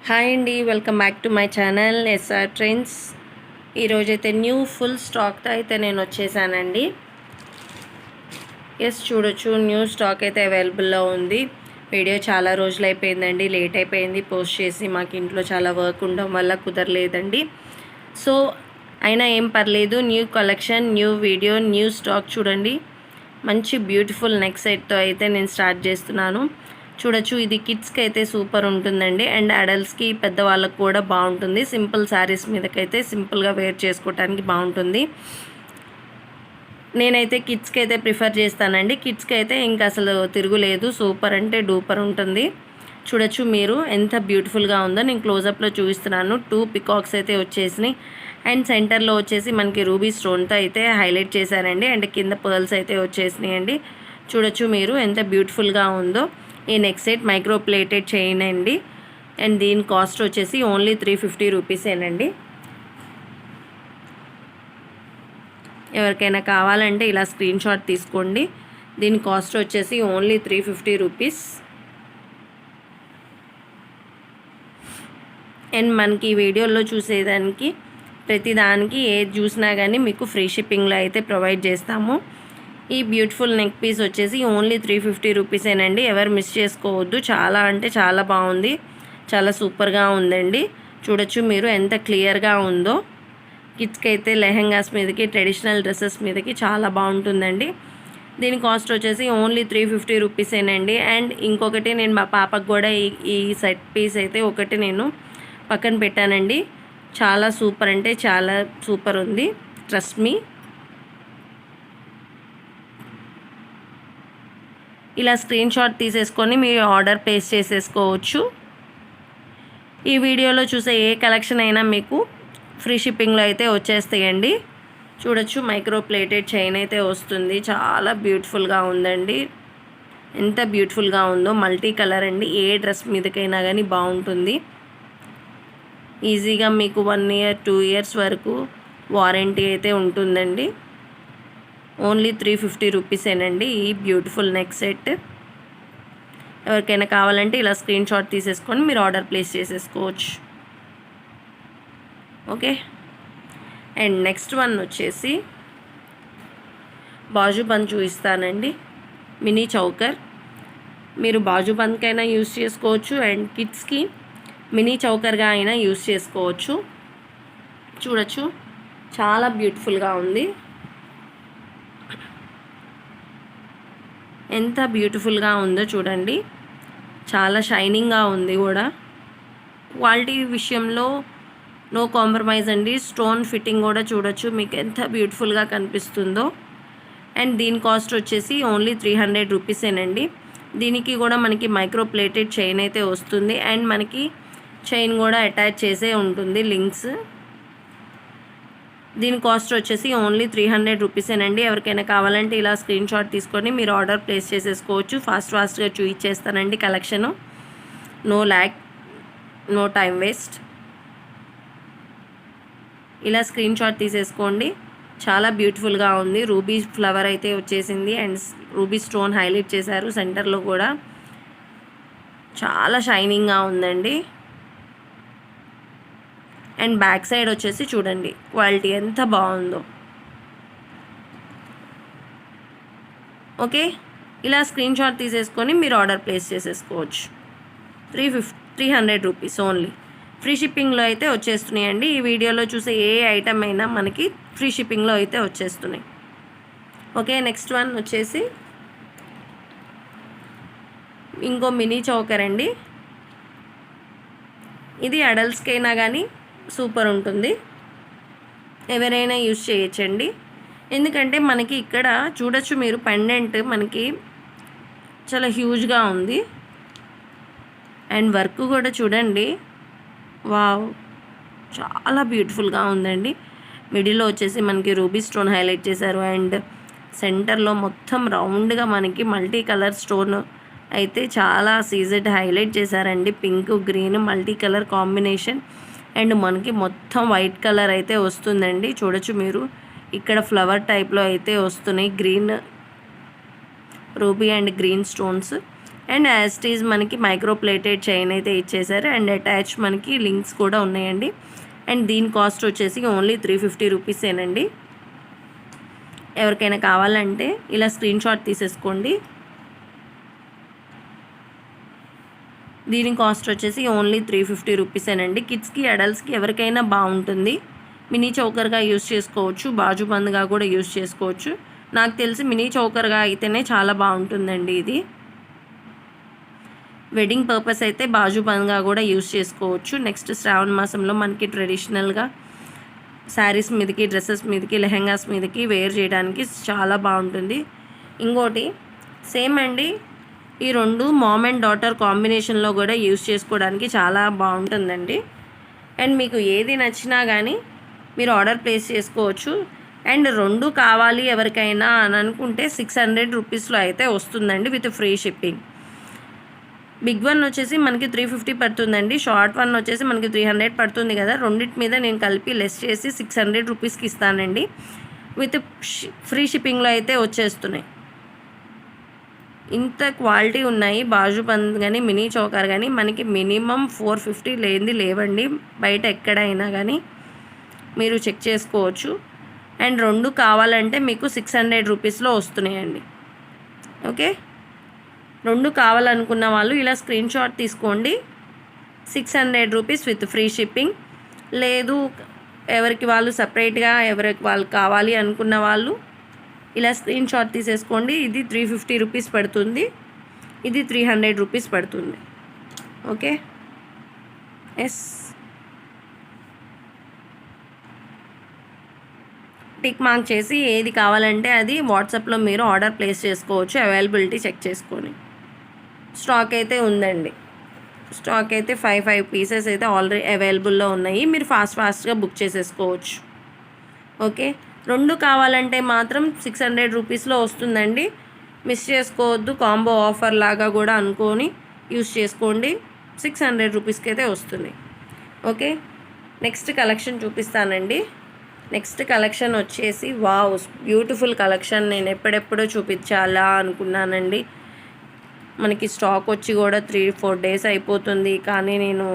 Hi అండి, welcome back to my channel SR trends. ఈరోజైతే new full స్టాక్తో అయితే నేను వచ్చేసానండి. చూడొచ్చు, న్యూ స్టాక్ అయితే అవైలబుల్లో ఉంది. వీడియో చాలా రోజులు అయిపోయిందండి, లేట్ అయిపోయింది పోస్ట్ చేసి. మాకు ఇంట్లో చాలా వర్క్ ఉండడం వల్ల కుదరలేదండి. సో అయినా ఏం పర్లేదు, new collection, new video, new stock చూడండి. మంచి బ్యూటిఫుల్ నెక్ సెట్తో అయితే నేను స్టార్ట్ చేస్తున్నాను. చూడొచ్చు, ఇది కిడ్స్కి అయితే సూపర్ ఉంటుందండి, అండ్ అడల్ట్స్కి, పెద్దవాళ్ళకి కూడా బాగుంటుంది. సింపుల్ శారీస్ మీదకైతే సింపుల్గా వేర్ చేసుకోవడానికి బాగుంటుంది. నేనైతే కిడ్స్కి అయితే ప్రిఫర్ చేస్తానండి. కిడ్స్కి అయితే ఇంకా అసలు తిరుగులేదు, సూపర్ అంటే డూపర్ ఉంటుంది. చూడొచ్చు మీరు ఎంత బ్యూటిఫుల్గా ఉందో. నేను క్లోజప్లో చూపిస్తున్నాను. 2 పికాక్స్ అయితే వచ్చేసినాయి, అండ్ సెంటర్లో వచ్చేసి మనకి రూబీ స్టోన్తో అయితే హైలైట్ చేశారండి, అండ్ కింద పర్ల్స్ అయితే వచ్చేసినాయి అండి. చూడొచ్చు మీరు ఎంత బ్యూటిఫుల్గా ఉందో. ఈ neck set micro plated chain అండి, అండ్ దీని కాస్ట్ వచ్చేసి ఓన్లీ 350 రూపీసేనండి. ఎవరికైనా కావాలంటే ఇలా స్క్రీన్ షాట్ తీసుకోండి. దీని కాస్ట్ వచ్చేసి ఓన్లీ 350 రూపీస్. అండ్ మనకి ఈ వీడియోలో చూసేదానికి ప్రతిదానికి ఏది చూసినా కానీ మీకు ఫ్రీ షిప్పింగ్లో అయితే ప్రొవైడ్ చేస్తాము. ఈ బ్యూటిఫుల్ నెక్ పీస్ వచ్చేసి ఓన్లీ 350 రూపీసేనండి. ఎవరు మిస్ చేసుకోవద్దు. చాలా అంటే చాలా బాగుంది, చాలా సూపర్గా ఉందండి. చూడొచ్చు మీరు ఎంత క్లియర్గా ఉందో. కిడ్స్కి అయితే లెహెంగాస్ మీదకి, ట్రెడిషనల్ డ్రెస్సెస్ మీదకి చాలా బాగుంటుందండి. దీని కాస్ట్ వచ్చేసి ఓన్లీ 350 రూపీసేనండి. అండ్ ఇంకొకటి నేను మా పాపకు కూడా ఈ సెట్ పీస్ అయితే ఒకటి నేను పక్కన పెట్టానండి. చాలా సూపర్ అంటే చాలా సూపర్ ఉంది, ట్రస్ట్ మీ. ఇలా స్క్రీన్ షాట్ తీసేసుకొని మీరు ఆర్డర్ ప్లేస్ చేసేసుకోవచ్చు. ఈ వీడియోలో చూసే ఏ కలెక్షన్ అయినా మీకు ఫ్రీ షిప్పింగ్లో అయితే వచ్చేస్తాయండి. చూడొచ్చు, మైక్రో ప్లేటెడ్ చైన్ అయితే వస్తుంది. చాలా బ్యూటిఫుల్గా ఉందండి, ఎంత బ్యూటిఫుల్గా ఉందో. మల్టీ కలర్ అండి, ఏ డ్రెస్ మీదకైనా కానీ బాగుంటుంది. ఈజీగా మీకు 1 year 2 years వరకు వారంటీ అయితే ఉంటుందండి. ఓన్లీ 350 రూపీసేనండి ఈ బ్యూటిఫుల్ నెక్ సెట్. ఎవరికైనా కావాలంటే ఇలా స్క్రీన్ షాట్ తీసేసుకొని మీరు ఆర్డర్ ప్లేస్ చేసేసుకోవచ్చు. ఓకే, అండ్ నెక్స్ట్ వన్ వచ్చేసి బాజుబంద్ చూపిస్తానండి. Mini choker. మీరు బాజుబంద్కైనా యూస్ చేసుకోవచ్చు, అండ్ కిడ్స్కి మినీ చౌకర్గా అయినా యూస్ చేసుకోవచ్చు. చూడొచ్చు, చాలా బ్యూటిఫుల్గా ఉంది. ఎంత బ్యూటిఫుల్గా ఉందో చూడండి. చాలా షైనింగ్గా ఉంది కూడా. క్వాలిటీ విషయంలో నో కాంప్రమైజ్ అండి. స్టోన్ ఫిట్టింగ్ కూడా చూడొచ్చు మీకు ఎంత బ్యూటిఫుల్గా కనిపిస్తుందో. అండ్ దీని కాస్ట్ వచ్చేసి ఓన్లీ 300 రూపీసేనండి. దీనికి కూడా మనకి మైక్రో ప్లేటెడ్ చైన్ అయితే వస్తుంది, అండ్ మనకి చైన్ కూడా అటాచ్ చేసే ఉంటుంది, లింక్స్. దీని కాస్ట్ వచ్చేసి ఓన్లీ 300 రూపీసేనండి. ఎవరికైనా కావాలంటే ఇలా స్క్రీన్ షాట్ తీసుకొని మీరు ఆర్డర్ ప్లేస్ చేసేసుకోవచ్చు. ఫాస్ట్గా చూపించేస్తానండి collection. No lag, no time waste. ఇలా స్క్రీన్ షాట్ తీసేసుకోండి. చాలా బ్యూటిఫుల్గా ఉంది. రూబీ ఫ్లవర్ అయితే వచ్చేసింది, అండ్ రూబీ స్టోన్ హైలైట్ చేశారు సెంటర్లో కూడా. చాలా షైనింగ్గా ఉందండి. అండ్ బ్యాక్ సైడ్ వచ్చేసి చూడండి క్వాలిటీ ఎంత బాగుందో. ఓకే, ఇలా స్క్రీన్ షాట్ తీసేసుకొని మీరు ఆర్డర్ ప్లేస్ చేసేసుకోవచ్చు. 300 రూపీస్ ఓన్లీ. ఫ్రీ షిప్పింగ్లో అయితే వచ్చేస్తున్నాయండి. ఈ వీడియోలో చూసే ఏ ఐటమ్ అయినా మనకి ఫ్రీ షిప్పింగ్లో అయితే వచ్చేస్తున్నాయి. ఓకే, నెక్స్ట్ వన్ వచ్చేసి ఇంకో మినీ చౌకర్ అండి. ఇది అడల్ట్స్కైనా కానీ సూపర్ ఉంటుంది, ఎవరైనా యూజ్ చేయొచ్చండి. ఎందుకంటే మనకి ఇక్కడ చూడొచ్చు మీరు, పెండెంట్ మనకి చాలా హ్యూజ్గా ఉంది, అండ్ వర్క్ కూడా చూడండి. వావ్, చాలా బ్యూటిఫుల్గా ఉందండి. మిడిల్లో వచ్చేసి మనకి రూబీ స్టోన్ హైలైట్ చేశారు, అండ్ సెంటర్లో మొత్తం రౌండ్గా మనకి మల్టీ కలర్ స్టోన్ అయితే చాలా సీజెడ్ హైలైట్ చేశారండి. Pink green multi colour combination, and మనకి మొత్తం వైట్ కలర్ అయితే వస్తుందండి. చూడొచ్చు మీరు, ఇక్కడ ఫ్లవర్ టైప్లో అయితే వస్తున్నాయి, green ruby and green stones. And as it is మనకి మైక్రో ప్లేటెడ్ చైన్ అయితే ఇచ్చేసారు అండ్ అటాచ్ మనకి లింక్స్ కూడా ఉన్నాయండి. అండ్ దీని కాస్ట్ వచ్చేసి ఓన్లీ 350 రూపీసేనండి. ఎవరికైనా కావాలంటే ఇలా స్క్రీన్ షాట్ తీసేసుకోండి. దీని కాస్ట్ వచ్చేసి ఓన్లీ 350 రూపీసేనండి. కిడ్స్కి అడల్ట్స్కి ఎవరికైనా బాగుంటుంది. మినీ చౌకర్గా యూస్ చేసుకోవచ్చు, బాజుబంద్గా కూడా యూస్ చేసుకోవచ్చు. నాకు తెలిసి మినీ చౌకర్గా అయితేనే చాలా బాగుంటుందండి. ఇది వెడ్డింగ్ పర్పస్ అయితే బాజుబంద్గా కూడా యూస్ చేసుకోవచ్చు. నెక్స్ట్ శ్రావణ మాసంలో మనకి ట్రెడిషనల్గా శారీస్ మీదకి, డ్రెస్సెస్ మీదకి, లెహెంగాస్ మీదకి వేర్ చేయడానికి చాలా బాగుంటుంది. ఇంకోటి సేమ్ అండి, ఈ రెండు మామ్ అండ్ డాటర్ కాంబినేషన్లో కూడా యూస్ చేసుకోవడానికి చాలా బాగుంటుందండి. అండ్ మీకు ఏది నచ్చినా కానీ మీరు ఆర్డర్ ప్లేస్ చేసుకోవచ్చు. అండ్ రెండు కావాలి ఎవరికైనా అని అనుకుంటే 600 రూపీస్లో అయితే వస్తుందండి with free shipping. Big one వచ్చేసి మనకి 350 పడుతుందండి, షార్ట్ వన్ వచ్చేసి మనకి 300 పడుతుంది కదా. రెండింటి మీద నేను కలిపి లెస్ చేసి 600 రూపీస్కి ఇస్తానండి. విత్ ఫ్రీ షిప్పింగ్లో అయితే వచ్చేస్తున్నాయి. ఇంత క్వాలిటీ ఉన్నాయి బాజుబంద్ కానీ మినీ చౌకర్ కానీ. మనకి మినిమం 450 లేనిది లేవండి బయట ఎక్కడైనా కానీ, మీరు చెక్ చేసుకోవచ్చు. అండ్ రెండు కావాలంటే మీకు 600 రూపీస్లో వస్తున్నాయండి. ఓకే, రెండు కావాలనుకున్న వాళ్ళు ఇలా స్క్రీన్ షాట్ తీసుకోండి. 600 రూపీస్ విత్ ఫ్రీ షిప్పింగ్. లేదు ఎవరికి వాళ్ళు సపరేట్గా ఎవరికి వాళ్ళు కావాలి అనుకున్న వాళ్ళు ఇలా స్క్రీన్ షాట్ తీసేసుకోండి. ఇది 350 రూపీస్ పడుతుంది, ఇది 300 రూపీస్ పడుతుంది. ఓకే, ఎస్, టిక్ మార్క్ చేసి ఏది కావాలంటే అది వాట్సాప్లో మీరు ఆర్డర్ ప్లేస్ చేసుకోవచ్చు. అవైలబిలిటీ చెక్ చేసుకొని. స్టాక్ అయితే ఉందండి. స్టాక్ అయితే 5 పీసెస్ అయితే ఆల్రెడీ అవైలబుల్లో ఉన్నాయి. మీరు ఫాస్ట్గా బుక్ చేసేసుకోవచ్చు. ఓకే, రెండు కావాలంటే మాత్రం 600 రూపీస్లో వస్తుందండి. మిస్ చేసుకోవద్దు. కాంబో ఆఫర్ లాగా కూడా అనుకొని యూస్ చేసుకోండి. 600 రూపీస్కి అయితే వస్తుంది. ఓకే, నెక్స్ట్ కలెక్షన్ చూపిస్తానండి. నెక్స్ట్ కలెక్షన్ వచ్చేసి వావ్, బ్యూటిఫుల్ కలెక్షన్. నేను ఎప్పుడెప్పుడో చూపించాలా అనుకున్నానండి. మనకి స్టాక్ వచ్చి కూడా 3-4 డేస్ అయిపోతుంది, కానీ నేను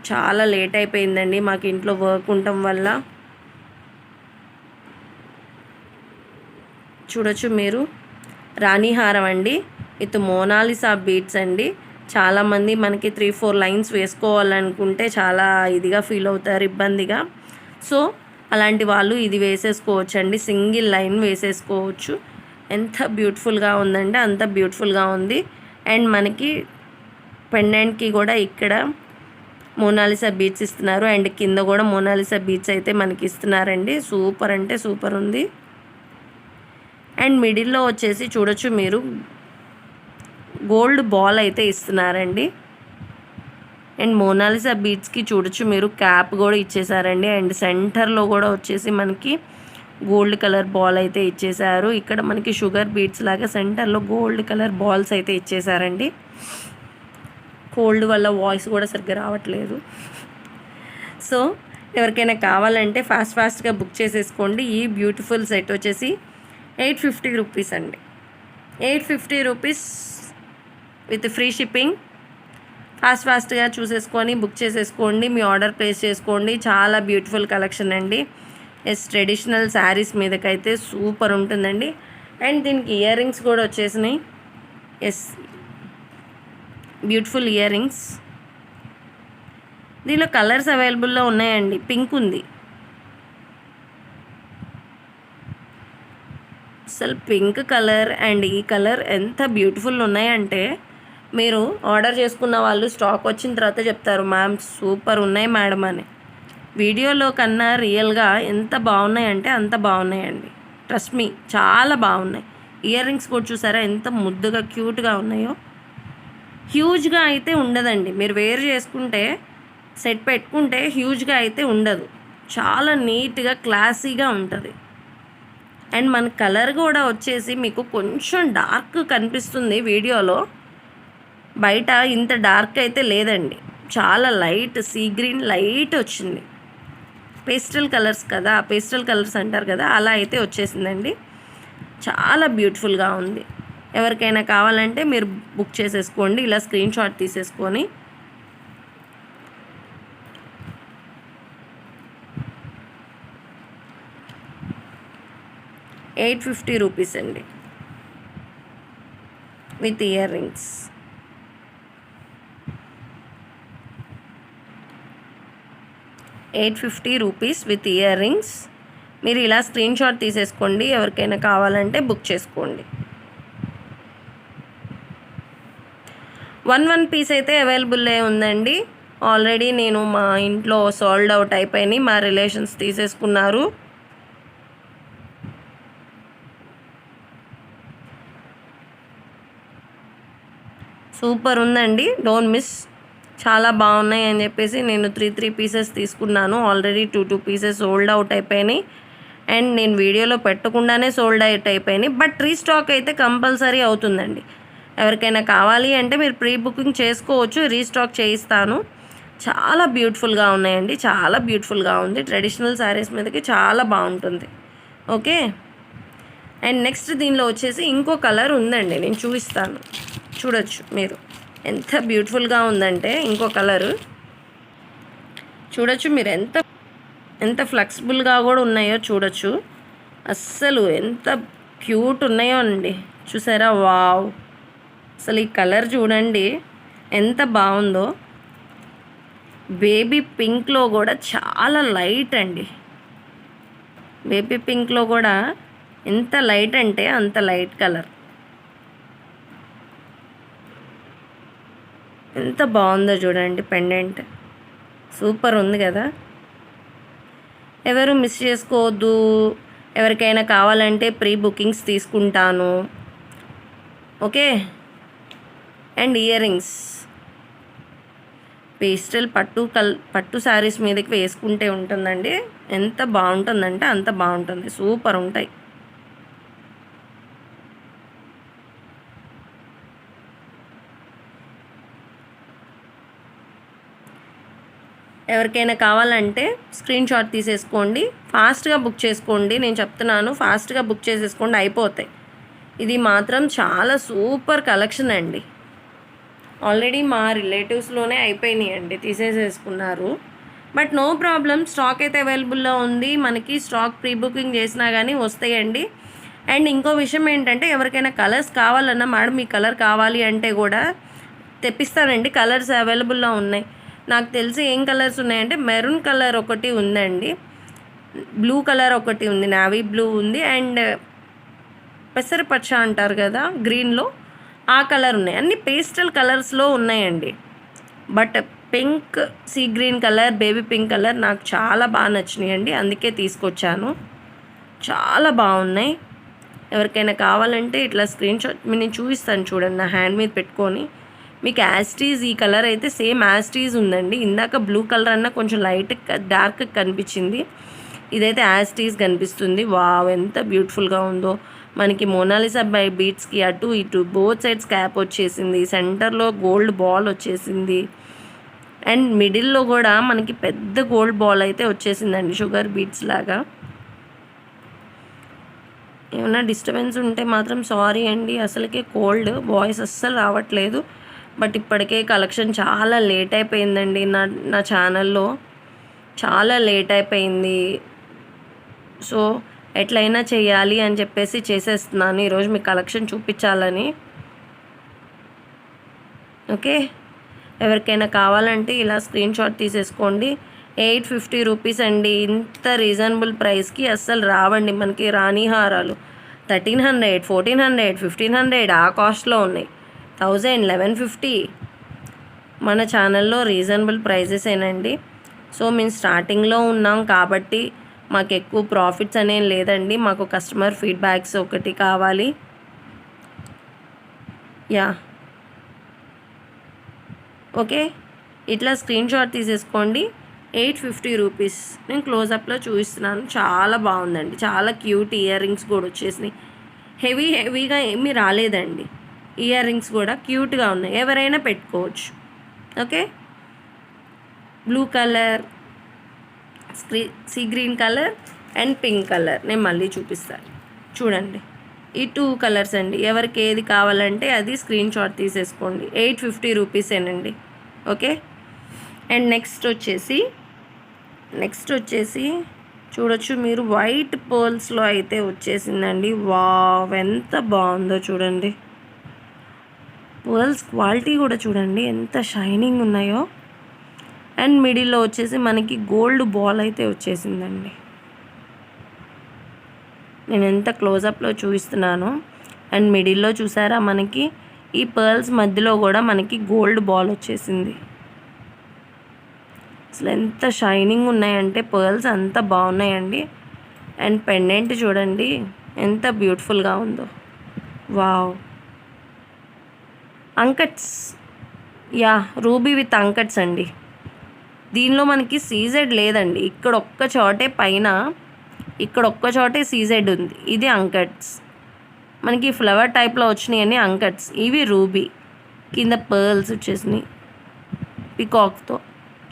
చాలా లేట్ అయిపోయిందండి మాకు ఇంట్లో వర్క్ ఉండటం వల్ల. చూడొచ్చు మీరు, రాణిహారం అండి విత్ మోనాలిసా బీడ్స్ అండి. చాలామంది మనకి 3-4 లైన్స్ వేసుకోవాలనుకుంటే చాలా ఇదిగా ఫీల్ అవుతారు, ఇబ్బందిగా. సో అలాంటి వాళ్ళు ఇది వేసేసుకోవచ్చు అండి. సింగిల్ లైన్ వేసేసుకోవచ్చు. ఎంత బ్యూటిఫుల్గా ఉందంటే అంత బ్యూటిఫుల్గా ఉంది. అండ్ మనకి పెండెంట్కి కూడా ఇక్కడ మోనాలిసా బీడ్స్ ఇస్తున్నారు. అండ్ కింద కూడా మోనాలిసా బీడ్స్ అయితే మనకి ఇస్తున్నారండి. సూపర్ అంటే సూపర్ ఉంది. అండ్ మిడిల్లో వచ్చేసి చూడొచ్చు మీరు, గోల్డ్ బాల్ అయితే ఇస్తున్నారండి. అండ్ మోనాలిసా బీడ్స్కి చూడొచ్చు మీరు క్యాప్ కూడా ఇచ్చేసారండి. అండ్ సెంటర్లో కూడా వచ్చేసి మనకి గోల్డ్ కలర్ బాల్ అయితే ఇచ్చేసారు. ఇక్కడ మనకి షుగర్ బీడ్స్ లాగా సెంటర్లో గోల్డ్ కలర్ బాల్స్ అయితే ఇచ్చేసారండి. కోల్డ్ వల్ల వాయిస్ కూడా సరిగ్గా రావట్లేదు. సో ఎవరికైనా కావాలంటే ఫాస్ట్గా బుక్ చేసేసుకోండి. ఈ బ్యూటిఫుల్ సెట్ వచ్చేసి 850 రూపీస్ అండి. 850 రూపీస్ విత్ ఫ్రీ షిప్పింగ్. ఫాస్ట్గా చూసేసుకొని బుక్ చేసేసుకోండి. మీ ఆర్డర్ ప్లేస్ చేసుకోండి. చాలా బ్యూటిఫుల్ కలెక్షన్ అండి. ఎస్, ట్రెడిషనల్ శారీస్ మీదకైతే సూపర్ ఉంటుందండి. అండ్ దీనికి ఇయర్ రింగ్స్ కూడా వచ్చేసినాయి. Yes, beautiful earrings. దీనిలో కలర్స్ అవైలబుల్లో ఉన్నాయండి. పింక్ ఉంది, అసలు పింక్ కలర్ అండ్ ఈ కలర్ ఎంత బ్యూటిఫుల్ ఉన్నాయంటే మీరు ఆర్డర్ చేసుకున్న వాళ్ళు స్టాక్ వచ్చిన తర్వాత చెప్తారు, మ్యామ్ సూపర్ ఉన్నాయి మేడం అని. వీడియోలో కన్నా రియల్గా ఎంత బాగున్నాయంటే అంత బాగున్నాయండి. ట్రస్ట్ మీ, చాలా బాగున్నాయి. ఇయర్ రింగ్స్ కూడా చూసారా ఎంత ముద్దుగా క్యూట్గా ఉన్నాయో. హ్యూజ్గా అయితే ఉండదండి. మీరు వేర్ చేసుకుంటే సెట్ పెట్టుకుంటే హ్యూజ్గా అయితే ఉండదు. చాలా నీట్గా క్లాసీగా ఉంటుంది. అండ్ మన కలర్ కూడా వచ్చేసి మీకు కొంచెం డార్క్ కనిపిస్తుంది వీడియోలో, బయట ఇంత డార్క్ అయితే లేదండి. చాలా లైట్ సీ గ్రీన్ లైట్ వచ్చింది. పేస్టల్ కలర్స్ కదా, పేస్టల్ కలర్స్ అంటారు కదా, అలా అయితే వచ్చేసిందండి. చాలా బ్యూటిఫుల్గా ఉంది. ఎవరికైనా కావాలంటే మీరు బుక్ చేసేసుకోండి. ఇలా స్క్రీన్ షాట్ తీసేసుకొని ₹850 అండి with ear rings. ₹850 with ear rings. మీరు ఇలా స్క్రీన్ షాట్ తీసేసుకోండి. ఎవరికైనా కావాలంటే బుక్ చేసుకోండి. 1 పీస్ అయితే అవైలబుల్లే ఉందండి. ఆల్రెడీ నేను మా ఇంట్లో సోల్డ్ అవుట్ అయిపోయినాయి. మా రిలేషన్స్ తీసేసుకున్నారు. సూపర్ ఉందండి, డోంట్ మిస్. చాలా బాగున్నాయి అని చెప్పేసి నేను 3 పీసెస్ తీసుకున్నాను. ఆల్రెడీ 2 పీసెస్ సోల్డ్ అవుట్ అయిపోయినాయి. అండ్ నేను వీడియోలో పెట్టకుండానే సోల్డ్ అవుట్ అయిపోయినాయి. బట్ రీస్టాక్ అయితే కంపల్సరీ అవుతుందండి. ఎవరికైనా కావాలి అంటే మీరు ప్రీ బుకింగ్ చేసుకోవచ్చు, రీస్టాక్ చేయిస్తాను. చాలా బ్యూటిఫుల్గా ఉన్నాయండి, చాలా బ్యూటిఫుల్గా ఉంది. ట్రెడిషనల్ శారీస్ మీదకి చాలా బాగుంటుంది. ఓకే. అండ్ నెక్స్ట్ దీనిలో వచ్చేసి ఇంకో కలర్ ఉందండి, నేను చూపిస్తాను. చూడొచ్చు మీరు ఎంత బ్యూటిఫుల్గా ఉందంటే. ఇంకో కలరు చూడొచ్చు మీరు, ఎంత ఫ్లెక్సిబుల్గా కూడా ఉన్నాయో చూడొచ్చు. అస్సలు ఎంత క్యూట్ ఉన్నాయో అండి, చూసారా? వావ్, అసలు ఈ కలర్ చూడండి ఎంత బాగుందో. బేబీ పింక్లో కూడా చాలా లైట్ అండి. బేబీ పింక్లో కూడా ఎంత లైట్ అంటే అంత లైట్ కలర్. ఎంత బాగుందో చూడండి పెండెంట్, సూపర్ ఉంది కదా. ఎవరు మిస్ చేసుకోవద్దు. ఎవరికైనా కావాలంటే ప్రీ బుకింగ్స్ తీసుకుంటాను. Okay. And ear rings pastel పట్టు శారీస్ మీదకి వేసుకుంటే ఉంటుందండి. ఎంత బాగుంటుందంటే అంత బాగుంటుంది, సూపర్ ఉంటాయి. ఎవరికైనా కావాలంటే స్క్రీన్ షాట్ తీసేసుకోండి, ఫాస్ట్గా బుక్ చేసుకోండి. నేను చెప్తున్నాను, ఫాస్ట్గా బుక్ చేసేసుకోండి, అయిపోతాయి. ఇది మాత్రం చాలా సూపర్ కలెక్షన్ అండి. ఆల్రెడీ మా రిలేటివ్స్లోనే అయిపోయినాయి అండి, తీసేసేసుకున్నారు. బట్ నో ప్రాబ్లం, స్టాక్ అయితే అవైలబుల్లో ఉంది. మనకి స్టాక్ ప్రీ బుకింగ్ చేసినా కానీ వస్తాయండి. అండ్ ఇంకో విషయం ఏంటంటే, ఎవరికైనా కలర్స్ కావాలన్నా మేడం ఈ కలర్ కావాలి అంటే కూడా తెప్పిస్తానండి. కలర్స్ అవైలబుల్లో ఉన్నాయి. నాకు తెలిసి ఏం కలర్స్ ఉన్నాయంటే మెరూన్ కలర్ ఒకటి ఉందండి, బ్లూ కలర్ ఒకటి ఉంది, నావీ బ్లూ ఉంది, అండ్ పెసరపచ్చ అంటారు కదా గ్రీన్లో, ఆ కలర్ ఉన్నాయి. అన్ని పేస్టల్ కలర్స్లో ఉన్నాయండి. But pink, sea green colour, baby pink colour నాకు చాలా బాగా నచ్చినాయండి, అందుకే తీసుకొచ్చాను. చాలా బాగున్నాయి. ఎవరికైనా కావాలంటే ఇట్లా స్క్రీన్ షాట్ నేను చూపిస్తాను చూడండి, నా హ్యాండ్ మీద పెట్టుకొని. మీకు యాస్టీజ్ ఈ కలర్ అయితే సేమ్ యాస్టీజ్ ఉందండి. ఇందాక బ్లూ కలర్ అన్న కొంచెం లైట్ డార్క్ కనిపించింది, ఇదైతే యాస్టీజ్ కనిపిస్తుంది. వావ్, ఎంత బ్యూటిఫుల్గా ఉందో. మనకి మోనాలిసా బై బీట్స్కి అటు ఇటు బోత్ సైడ్స్ క్యాప్ వచ్చేసింది, సెంటర్లో గోల్డ్ బాల్ వచ్చేసింది, అండ్ మిడిల్లో కూడా మనకి పెద్ద గోల్డ్ బాల్ అయితే వచ్చేసిందండి, షుగర్ బీట్స్ లాగా. ఏమన్నా డిస్టర్బెన్స్ ఉంటే మాత్రం సారీ అండి, అసలుకే కోల్డ్, వాయిస్ అస్సలు రావట్లేదు. బట్ ఇప్పటికే కలెక్షన్ చాలా లేట్ అయిపోయిందండి. నా ఛానల్లో చాలా లేట్ అయిపోయింది. సో ఎట్లయినా చేయాలి అని చెప్పేసి చేసేస్తున్నాను ఈరోజు మీకు కలెక్షన్ చూపించాలని. ఓకే. ఎవరికైనా కావాలంటే ఇలా స్క్రీన్ షాట్ తీసేసుకోండి. ₹850 అండి. ఇంత రీజనబుల్ ప్రైస్కి అస్సలు రావండి మనకి రాణి హారాలు. 1300, 1400, 1500 ఆ కాస్ట్లో ఉన్నాయి. 1000, 1150 మన ఛానల్లో రీజనబుల్ ప్రైజెసేనండి. సో మేము స్టార్టింగ్లో ఉన్నాం కాబట్టి మాకు ఎక్కువ ప్రాఫిట్స్ అనేం లేదండి. మాకు కస్టమర్ ఫీడ్బ్యాక్స్ ఒకటి కావాలి. Yeah, okay. ఇట్లా స్క్రీన్ షాట్ తీసేసుకోండి. ₹850 నేను క్లోజప్లో చూపిస్తున్నాను. చాలా బాగుందండి, చాలా క్యూట్ ఇయర్ రింగ్స్ కూడా వచ్చేసినాయి. హెవీగా ఏమీ రాలేదండి. ఇయర్ రింగ్స్ కూడా క్యూట్గా ఉన్నాయి, ఎవరైనా పెట్టుకోవచ్చు. Okay. Blue colour, sea green colour and pink colour నేను మళ్ళీ చూపిస్తాను చూడండి. ఈ 2 కలర్స్ అండి. ఎవరికి ఏది కావాలంటే అది స్క్రీన్ షాట్ తీసేసుకోండి. 850 రూపీసేనండి. ఓకే. అండ్ నెక్స్ట్ వచ్చేసి చూడొచ్చు మీరు, వైట్ పర్ల్స్లో అయితే వచ్చేసిందండి. వావ్, ఎంత బాగుందో చూడండి. పర్ల్స్ క్వాలిటీ కూడా చూడండి ఎంత షైనింగ్ ఉన్నాయో. అండ్ మిడిల్లో వచ్చేసి మనకి గోల్డ్ బాల్ అయితే వచ్చేసిందండి. నేను ఎంత క్లోజప్లో చూపిస్తున్నాను. అండ్ మిడిల్లో చూసారా మనకి ఈ పర్ల్స్ మధ్యలో కూడా మనకి గోల్డ్ బాల్ వచ్చేసింది. అసలు ఎంత షైనింగ్ ఉన్నాయంటే పర్ల్స్ అంత బాగున్నాయండి. అండ్ పెండెంట్ చూడండి ఎంత బ్యూటిఫుల్గా ఉందో. Wow, uncuts, yeah, ruby with uncuts అండి. దీనిలో మనకి సీజెడ్ లేదండి. ఇక్కడ ఒక్క చోటే పైన, ఇక్కడ ఒక్క చోటే సీజెడ్ ఉంది. ఇది అంకట్స్. మనకి ఫ్లవర్ టైప్లో వచ్చినాయని అంకట్స్. ఇవి రూబీ, కింద పర్ల్స్ వచ్చేసినాయి పికాక్తో.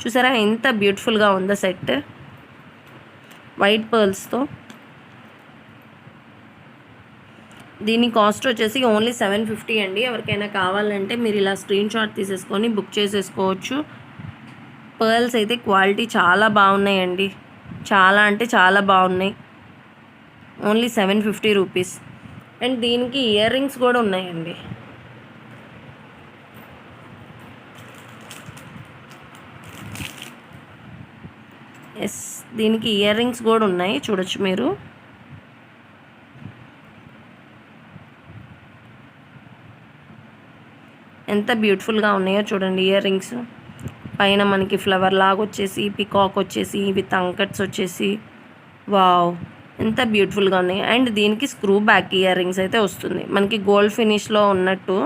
చూసారా ఎంత బ్యూటిఫుల్గా ఉందో సెట్, వైట్ పర్ల్స్తో. దీని కాస్ట్ వచ్చేసి ఓన్లీ 750 అండి. ఎవరికైనా కావాలంటే మీరు ఇలా స్క్రీన్ షాట్ తీసేసుకొని బుక్ చేసేసుకోవచ్చు. పర్ల్స్ అయితే క్వాలిటీ చాలా బాగున్నాయండి. చాలా అంటే చాలా బాగున్నాయి. Only 750 rupees. అండ్ దీనికి ఇయర్ రింగ్స్ కూడా ఉన్నాయండి. ఎస్, దీనికి ఇయర్ రింగ్స్ కూడా ఉన్నాయి, చూడొచ్చు మీరు. ఎంత బ్యూటిఫుల్గా ఉన్నాయో చూడండి ఇయర్ రింగ్స్. పైన మనకి ఫ్లవర్ లాగా వచ్చేసి, పికాక్ వచ్చేసి, విత్ అంకట్స్ వచ్చేసి. వావ్, ఎంత బ్యూటిఫుల్గా ఉన్నాయి. అండ్ దీనికి స్క్రూ బ్యాక్ ఇయర్ రింగ్స్ అయితే వస్తుంది. మనకి గోల్డ్ ఫినిష్లో ఉన్నట్టు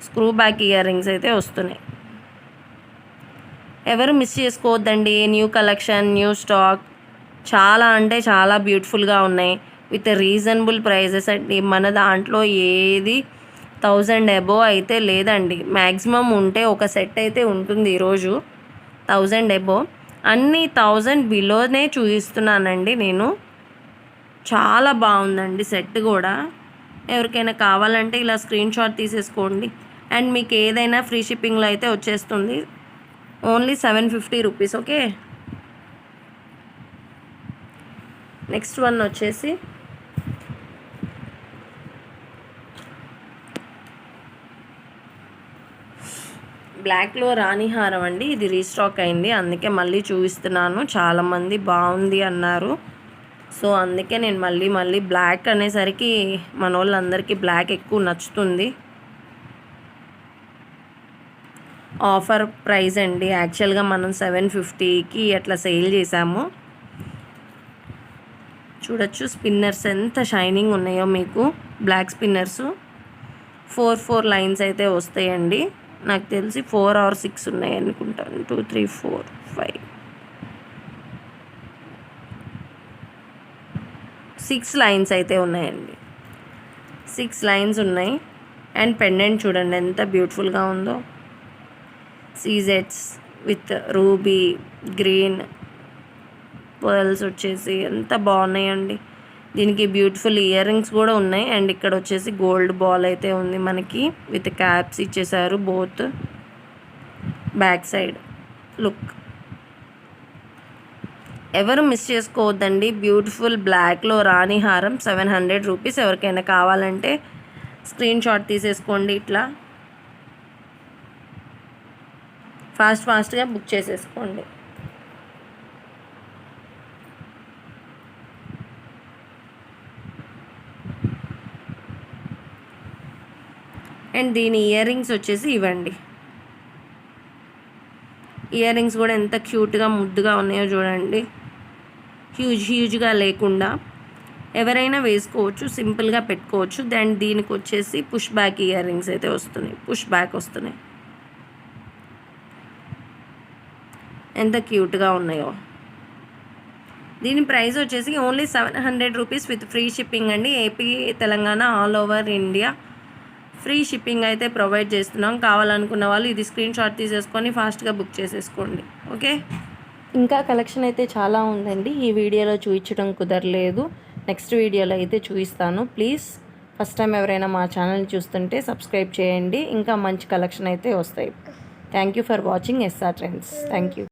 స్క్రూ బ్యాక్ ఇయర్ రింగ్స్ అయితే వస్తున్నాయి. ఎవరు మిస్ చేసుకోవద్దండి. న్యూ కలెక్షన్, న్యూ స్టాక్, చాలా అంటే చాలా బ్యూటిఫుల్గా ఉన్నాయి. విత్ రీజనబుల్ ప్రైజెస్ అండి. మన దాంట్లో ఏది 1000 అబోవ్ అయితే లేదండి. మ్యాక్సిమం ఉంటే ఒక సెట్ అయితే ఉంటుంది ఈరోజు 1000 అబోవ్. అన్నీ 1000 బిలోనే చూపిస్తున్నానండి నేను. చాలా బాగుందండి సెట్ కూడా. ఎవరికైనా కావాలంటే ఇలా స్క్రీన్ షాట్ తీసేసుకోండి. అండ్ మీకు ఏదైనా ఫ్రీ షిప్పింగ్లో అయితే వచ్చేస్తుంది. Only 750 rupees. Okay. Next one వచ్చేసి బ్లాక్లో రాణిహారం అండి. ఇది రీస్టాక్ అయింది, అందుకే మళ్ళీ చూపిస్తున్నాను. చాలామంది బాగుంది అన్నారు, సో అందుకే నేను మళ్ళీ బ్లాక్ అనేసరికి మన వాళ్ళందరికీ బ్లాక్ ఎక్కువ నచ్చుతుంది. ఆఫర్ ప్రైస్ అండి. యాక్చువల్గా మనం 750కి అట్లా సేల్ చేసాము. చూడొచ్చు స్పిన్నర్స్ ఎంత షైనింగ్ ఉన్నాయో మీకు. బ్లాక్ స్పిన్నర్స్ 4 లైన్స్ అయితే వస్తాయండి. నాకు తెలిసి 4 or 6 ఉన్నాయి అనుకుంటాను. 2 3 4 5 6 లైన్స్ అయితే ఉన్నాయండి. 6 లైన్స్ ఉన్నాయి. అండ్ పెండెంట్ చూడండి ఎంత బ్యూటిఫుల్గా ఉందో. సీజెట్స్ విత్ రూబీ, గ్రీన్ పర్ల్స్ వచ్చేసి ఎంత బాగున్నాయండి. దీనికి బ్యూటిఫుల్ ఇయర్ రింగ్స్ కూడా ఉన్నాయి. అండ్ ఇక్కడ వచ్చేసి గోల్డ్ బాల్ అయితే ఉంది మనకి, విత్ క్యాప్స్ ఇచ్చేసారు బోత్. బ్యాక్ సైడ్ లుక్ ఎవరు మిస్ చేసుకోవద్దండి. బ్యూటిఫుల్ బ్లాక్లో రాణిహారం 700 రూపీస్. ఎవరికైనా కావాలంటే స్క్రీన్ షాట్ తీసేసుకోండి. ఇట్లా ఫాస్ట్గా బుక్ చేసేసుకోండి. అండ్ దీని ఇయర్ రింగ్స్ వచ్చేసి ఇవ్వండి. ఇయర్ రింగ్స్ కూడా ఎంత క్యూట్గా ముద్దుగా ఉన్నాయో చూడండి. హ్యూజ్గా లేకుండా ఎవరైనా వేసుకోవచ్చు, సింపుల్గా పెట్టుకోవచ్చు. దెన్ దీనికి వచ్చేసి పుష్ బ్యాక్ ఇయర్ రింగ్స్ అయితే వస్తున్నాయి. పుష్ బ్యాక్ వస్తున్నాయి. ఎంత క్యూట్గా ఉన్నాయో. దీని ప్రైస్ వచ్చేసి only 700 rupees with free shipping అండి. AP, Telangana, all over India free shipping అయితే ప్రొవైడ్ చేస్తున్నాం. కావాలనుకున్న వాళ్ళు ఇది స్క్రీన్ షాట్ తీసేసుకొని ఫాస్ట్గా బుక్ చేసేసుకోండి. ఓకే. ఇంకా కలెక్షన్ అయితే చాలా ఉందండి. ఈ వీడియోలో చూపించడం కుదరలేదు, నెక్స్ట్ వీడియోలో అయితే చూపిస్తాను. ప్లీజ్ ఫస్ట్ టైం ఎవరైనా మా ఛానల్ని చూస్తుంటే సబ్స్క్రైబ్ చేయండి. ఇంకా మంచి కలెక్షన్ అయితే వస్తాయి. Thank you for watching SR trends. Thank you.